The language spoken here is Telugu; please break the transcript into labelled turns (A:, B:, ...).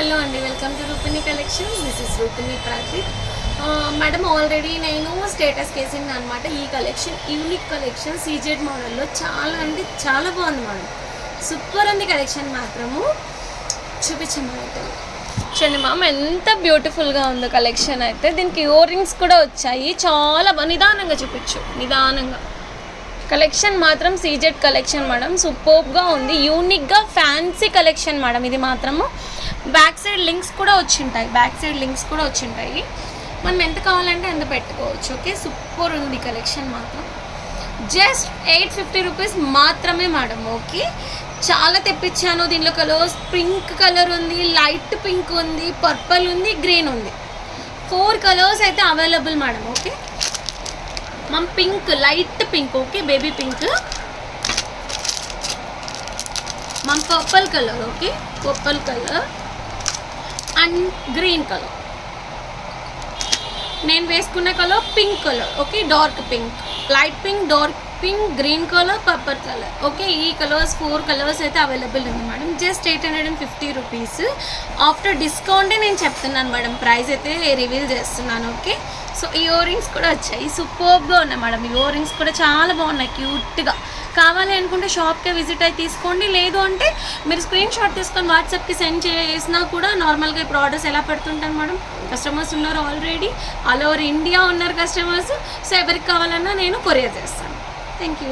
A: హలో అండి, వెల్కమ్ టు రూపిణి కలెక్షన్స్. దిస్ ఇస్ రూపిణి ప్రాక్టిక్. మేడం ఆల్రెడీ నేను స్టేటస్ కేసింది అనమాట. ఈ కలెక్షన్ యూనిక్ కలెక్షన్ సీజెడ్ మోడల్లో చాలా అంటే చాలా బాగుంది మేడం. సూపర్ ఉంది కలెక్షన్ మాత్రము. చూపించమ్మా అయితే చూడండి మ్యామ్, ఎంత బ్యూటిఫుల్గా ఉందో కలెక్షన్ అయితే. దీనికి ఇయర్ రింగ్స్ కూడా వచ్చాయి. చాలా నిదానంగా చూపించు, నిదానంగా. కలెక్షన్ మాత్రం సీజెడ్ కలెక్షన్ మేడం, సూపర్గా ఉంది. యూనిక్గా ఫ్యాన్సీ కలెక్షన్ మేడం ఇది మాత్రము. బ్యాక్ సైడ్ లింక్స్ కూడా వచ్చింటాయి. మనం ఎంత కావాలంటే అంత పెట్టుకోవచ్చు. ఓకే, సూపర్ ఉంది కలెక్షన్ మాత్రం. జస్ట్ 850 రూపీస్ మాత్రమే మేడం. ఓకే, చాలా తెప్పించాను. దీనిలో కలర్స్ పింక్ కలర్ ఉంది, లైట్ పింక్ ఉంది, పర్పుల్ ఉంది, గ్రీన్ ఉంది. 4 కలర్స్ అయితే available madam. Okay ma'am, pink, light pink, okay, baby pink ma'am, purple colour, okay, purple colour and green colour. నేను వేసుకున్న colour pink colour, okay, dark pink, light pink, dark pink, green colour, purple colour. Okay, ఈ కలర్స్ 4 కలర్స్ అయితే అవైలబుల్ ఉంది మేడం. Just 850 rupees. ఆఫ్టర్ డిస్కౌంటే నేను చెప్తున్నాను మేడం, ప్రైస్ అయితే రివీల్ చేస్తున్నాను. ఓకే, సో ఇయర్ రింగ్స్ కూడా వచ్చాయి. సూపర్గా ఉన్నాయి మేడం. ఇయర్ రింగ్స్ కూడా చాలా బాగున్నాయి, క్యూట్గా. కావాలి అనుకుంటే షాప్కే విజిట్ అయి తీసుకోండి. లేదు అంటే మీరు స్క్రీన్ షాట్ తీసుకొని వాట్సాప్కి సెండ్ చేసినా కూడా నార్మల్గా ఇప్పుడు ఆర్డర్స్ ఎలా పెడుతుంటాను మేడం. కస్టమర్స్ ఉన్నారు ఆల్రెడీ, ఆల్ ఓవర్ ఇండియా ఉన్నారు కస్టమర్స్. సో ఎవరికి కావాలన్నా నేను కొరియర్ చేస్తాను. Thank you.